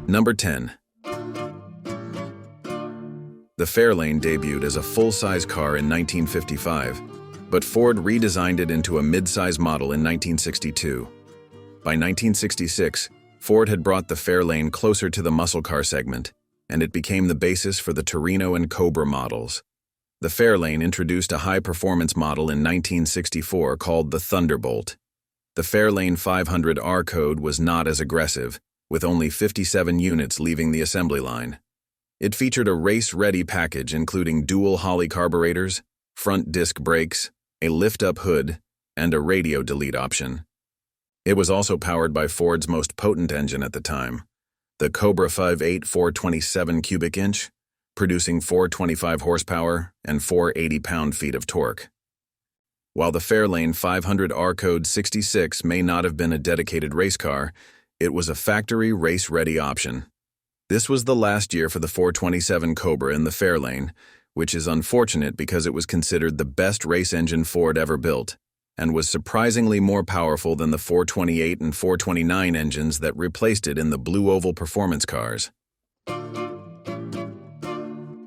Number 10. The Fairlane debuted as a full-size car in 1955, but Ford redesigned it into a mid-size model in 1962. By 1966, Ford had brought the Fairlane closer to the muscle car segment, and it became the basis for the Torino and Cobra models. The Fairlane introduced a high-performance model in 1964 called the Thunderbolt. The Fairlane 500R code was not as aggressive, with only 57 units leaving the assembly line. It featured a race-ready package including dual Holley carburetors, front disc brakes, a lift-up hood, and a radio delete option. It was also powered by Ford's most potent engine at the time, the Cobra 5.8 427 cubic inch, producing 425 horsepower and 480 pound-feet of torque. While the Fairlane 500R Code 66 may not have been a dedicated race car, it was a factory race-ready option. This was the last year for the 427 Cobra in the Fairlane, which is unfortunate because it was considered the best race engine Ford ever built, and was surprisingly more powerful than the 428 and 429 engines that replaced it in the Blue Oval performance cars.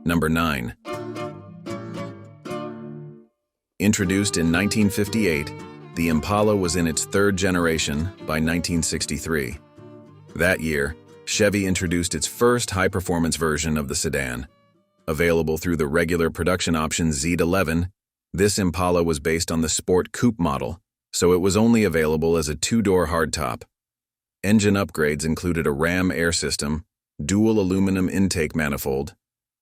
Number 9. Introduced in 1958, the Impala was in its third generation by 1963. That year, Chevy introduced its first high-performance version of the sedan. Available through the regular production option Z11, this Impala was based on the Sport Coupe model, so it was only available as a two-door hardtop. Engine upgrades included a Ram air system, dual aluminum intake manifold,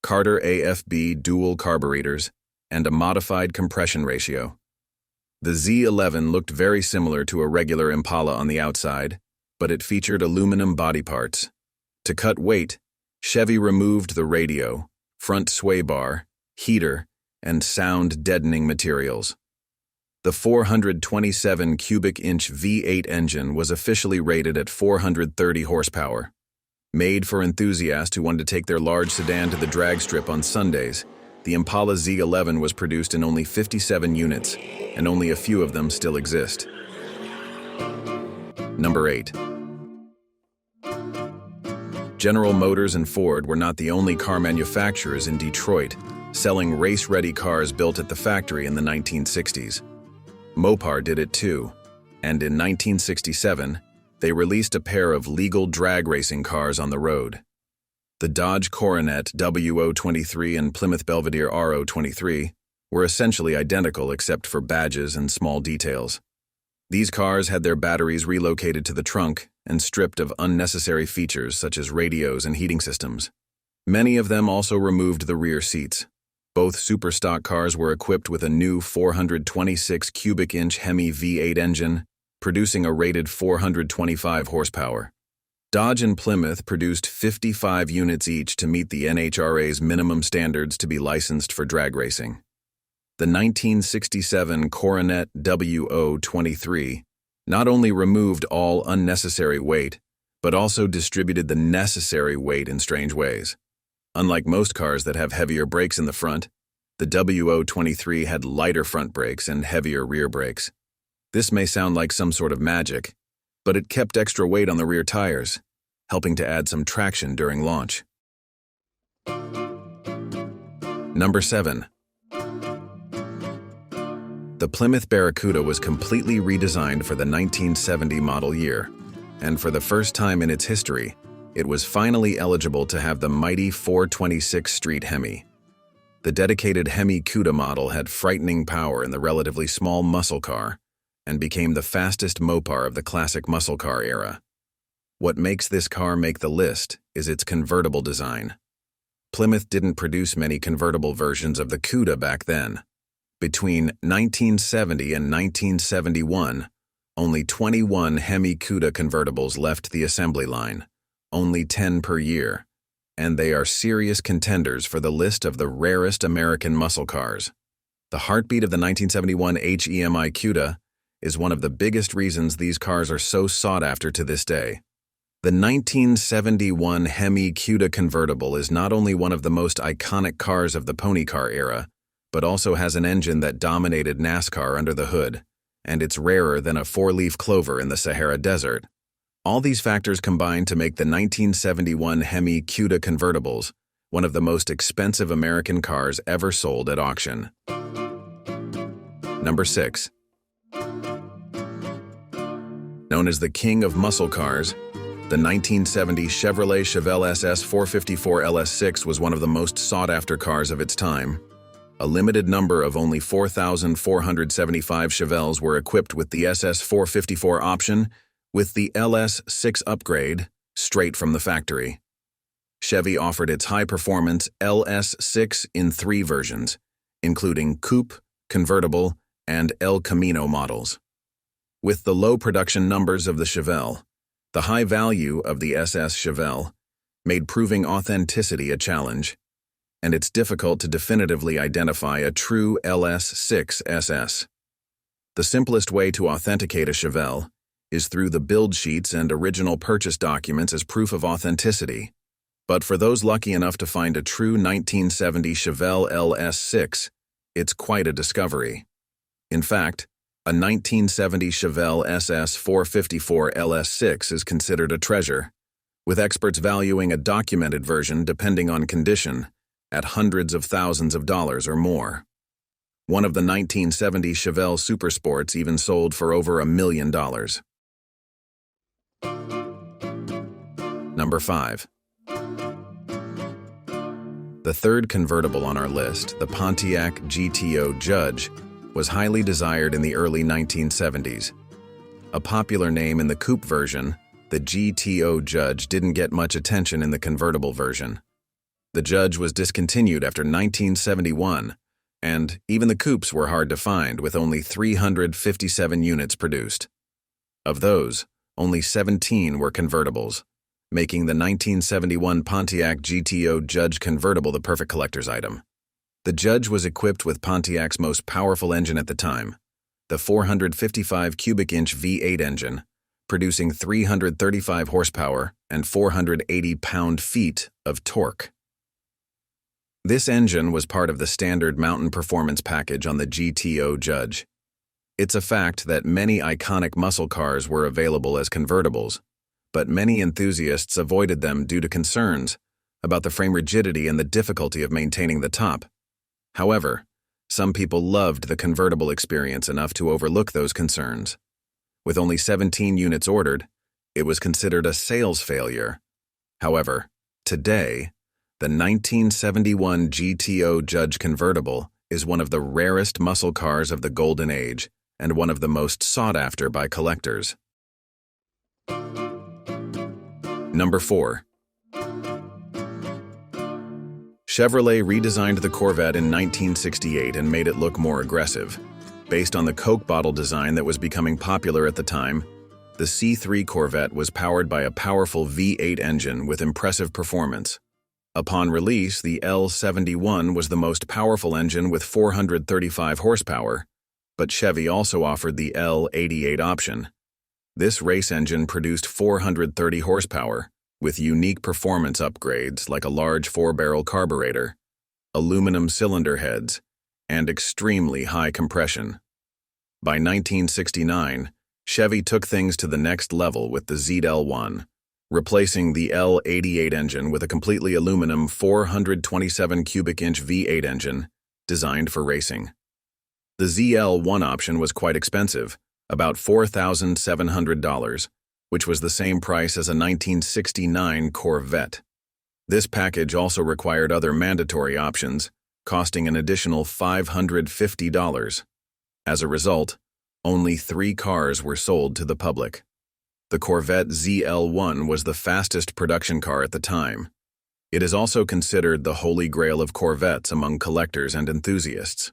Carter AFB dual carburetors, and a modified compression ratio. The Z11 looked very similar to a regular Impala on the outside, but it featured aluminum body parts. To cut weight, Chevy removed the radio, front sway bar, heater, and sound deadening materials. The 427 cubic inch V8 engine was officially rated at 430 horsepower. Made for enthusiasts who wanted to take their large sedan to the drag strip on Sundays, the Impala Z11 was produced in only 57 units, and only a few of them still exist. Number 8. General Motors and Ford were not the only car manufacturers in Detroit selling race-ready cars built at the factory in the 1960s. Mopar did it too, and in 1967, they released a pair of legal drag racing cars on the road. The Dodge Coronet W023 and Plymouth Belvedere R023 were essentially identical except for badges and small details. These cars had their batteries relocated to the trunk and stripped of unnecessary features such as radios and heating systems. Many of them also removed the rear seats. Both superstock cars were equipped with a new 426 cubic inch Hemi V8 engine, producing a rated 425 horsepower. Dodge and Plymouth produced 55 units each to meet the NHRA's minimum standards to be licensed for drag racing. The 1967 Coronet W023 not only removed all unnecessary weight, but also distributed the necessary weight in strange ways. Unlike most cars that have heavier brakes in the front, the W023 had lighter front brakes and heavier rear brakes. This may sound like some sort of magic, but it kept extra weight on the rear tires, helping to add some traction during launch. Number 7. The Plymouth Barracuda was completely redesigned for the 1970 model year, and for the first time in its history, it was finally eligible to have the mighty 426 Street Hemi. The dedicated Hemi Cuda model had frightening power in the relatively small muscle car, and became the fastest Mopar of the classic muscle car era. What makes this car make the list is its convertible design. Plymouth didn't produce many convertible versions of the Cuda back then. Between 1970 and 1971, only 21 Hemi Cuda convertibles left the assembly line, only 10 per year, and they are serious contenders for the list of the rarest American muscle cars. The heartbeat of the 1971 Hemi Cuda is one of the biggest reasons these cars are so sought after to this day. The 1971 Hemi Cuda convertible is not only one of the most iconic cars of the pony car era, but also has an engine that dominated NASCAR under the hood, and it's rarer than a four-leaf clover in the Sahara Desert. All these factors combined to make the 1971 Hemi Cuda convertibles one of the most expensive American cars ever sold at auction. Number 6. Known as the king of muscle cars, the 1970 Chevelle SS 454 LS6 was one of the most sought-after cars of its time. A limited number of only 4,475 Chevelles were equipped with the SS 454 option, with the LS6 upgrade straight from the factory. Chevy offered its high-performance LS6 in 3 versions, including Coupe, Convertible, and El Camino models. With the low production numbers of the Chevelle, the high value of the SS Chevelle made proving authenticity a challenge, and it's difficult to definitively identify a true LS6 SS. The simplest way to authenticate a Chevelle is through the build sheets and original purchase documents as proof of authenticity. But for those lucky enough to find a true 1970 Chevelle LS6, it's quite a discovery. In fact, a 1970 Chevelle SS 454 LS6 is considered a treasure, with experts valuing a documented version, depending on condition, at hundreds of thousands of dollars or more. One of the 1970 Chevelle Supersports even sold for over $1 million. Number 5. The third convertible on our list, the Pontiac GTO Judge, was highly desired in the early 1970s. A popular name in the coupe version, the GTO Judge didn't get much attention in the convertible version. The Judge was discontinued after 1971, and even the coupes were hard to find, with only 357 units produced. Of those, only 17 were convertibles, making the 1971 Pontiac GTO Judge convertible the perfect collector's item. The Judge was equipped with Pontiac's most powerful engine at the time, the 455 cubic inch V8 engine, producing 335 horsepower and 480 pound-feet of torque. This engine was part of the standard mountain performance package on the GTO Judge. It's a fact that many iconic muscle cars were available as convertibles, but many enthusiasts avoided them due to concerns about the frame rigidity and the difficulty of maintaining the top. However, some people loved the convertible experience enough to overlook those concerns. With only 17 units ordered, it was considered a sales failure. However, today, the 1971 GTO Judge convertible is one of the rarest muscle cars of the golden age and one of the most sought after by collectors. Number 4. Chevrolet redesigned the Corvette in 1968 and made it look more aggressive. Based on the Coke bottle design that was becoming popular at the time, the C3 Corvette was powered by a powerful V8 engine with impressive performance. Upon release, the L71 was the most powerful engine with 435 horsepower, but Chevy also offered the L88 option. This race engine produced 430 horsepower, with unique performance upgrades like a large 4-barrel carburetor, aluminum cylinder heads, and extremely high compression. By 1969, Chevy took things to the next level with the ZL1, replacing the L88 engine with a completely aluminum 427 cubic inch V8 engine designed for racing. The ZL1 option was quite expensive, about $4,700, which was the same price as a 1969 Corvette. This package also required other mandatory options, costing an additional $550. As a result, only 3 cars were sold to the public. The Corvette ZL1 was the fastest production car at the time. It is also considered the holy grail of Corvettes among collectors and enthusiasts.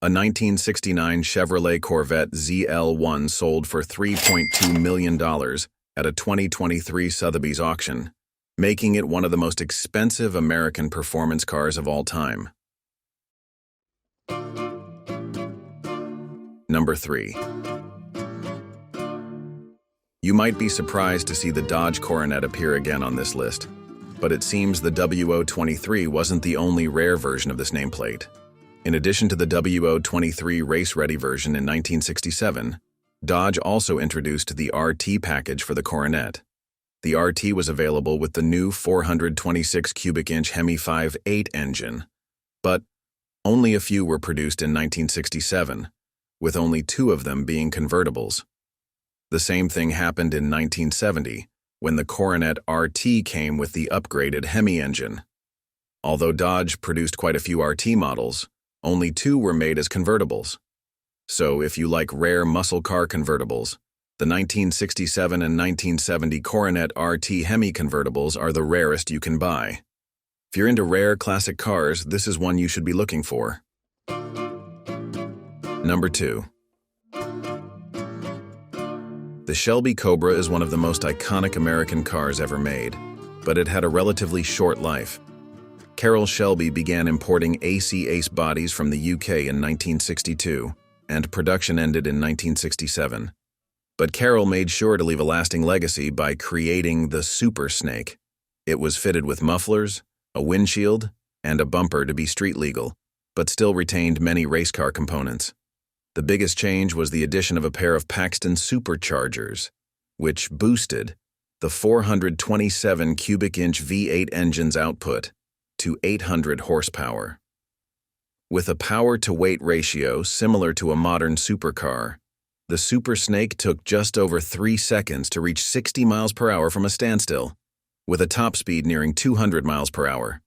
A 1969 Chevrolet Corvette ZL1 sold for $3.2 million at a 2023 Sotheby's auction, making it one of the most expensive American performance cars of all time. Number 3. You might be surprised to see the Dodge Coronet appear again on this list, but it seems the W023 wasn't the only rare version of this nameplate. In addition to the W023 race-ready version in 1967, Dodge also introduced the RT package for the Coronet. The RT was available with the new 426 cubic inch Hemi 5.8 engine, but only a few were produced in 1967, with only 2 of them being convertibles. The same thing happened in 1970, when the Coronet RT came with the upgraded Hemi engine. Although Dodge produced quite a few RT models, only 2 were made as convertibles. So if you like rare muscle car convertibles, the 1967 and 1970 Coronet RT Hemi convertibles are the rarest you can buy. If you're into rare classic cars, this is one you should be looking for. Number 2. The Shelby Cobra is one of the most iconic American cars ever made, but it had a relatively short life. Carroll Shelby began importing AC Ace bodies from the UK in 1962, and production ended in 1967. But Carroll made sure to leave a lasting legacy by creating the Super Snake. It was fitted with mufflers, a windshield, and a bumper to be street legal, but still retained many race car components. The biggest change was the addition of a pair of Paxton superchargers, which boosted the 427 cubic inch V8 engine's output to 800 horsepower. With a power-to-weight ratio similar to a modern supercar, the Super Snake took just over 3 seconds to reach 60 miles per hour from a standstill, with a top speed nearing 200 miles per hour.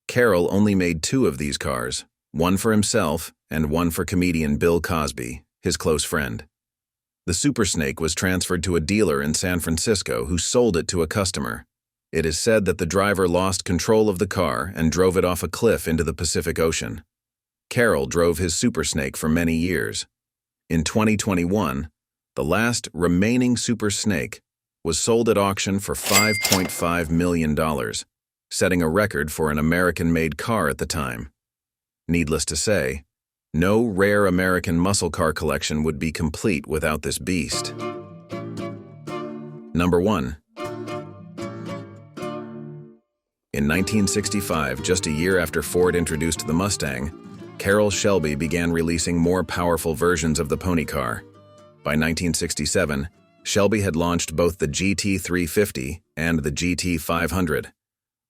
Carroll only made 2 of these cars, one for himself and one for comedian Bill Cosby, his close friend. The Super Snake was transferred to a dealer in San Francisco who sold it to a customer. It is said that the driver lost control of the car and drove it off a cliff into the Pacific Ocean. Carroll drove his Super Snake for many years. In 2021, the last remaining Super Snake was sold at auction for $5.5 million, setting a record for an American-made car at the time. Needless to say, no rare American muscle car collection would be complete without this beast. Number 1. In 1965, just a year after Ford introduced the Mustang, Carroll Shelby began releasing more powerful versions of the pony car. By 1967, Shelby had launched both the GT350 and the GT500.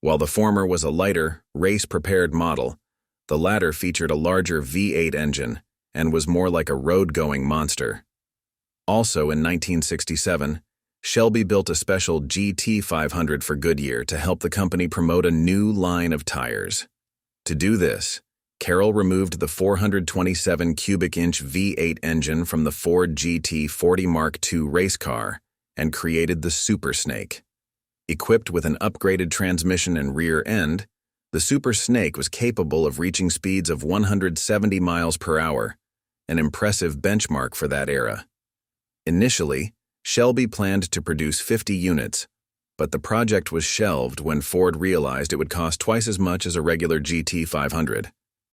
While the former was a lighter, race-prepared model, the latter featured a larger V8 engine and was more like a road-going monster. Also in 1967, Shelby built a special GT500 for Goodyear to help the company promote a new line of tires. To do this, Carroll removed the 427 cubic inch V8 engine from the Ford GT40 Mark II race car and created the Super Snake. Equipped with an upgraded transmission and rear end, the Super Snake was capable of reaching speeds of 170 miles per hour, an impressive benchmark for that era. Initially, Shelby planned to produce 50 units, but the project was shelved when Ford realized it would cost twice as much as a regular GT500.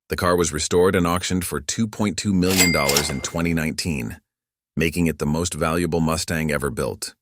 The car was restored and auctioned for $2.2 million in 2019, making it the most valuable Mustang ever built.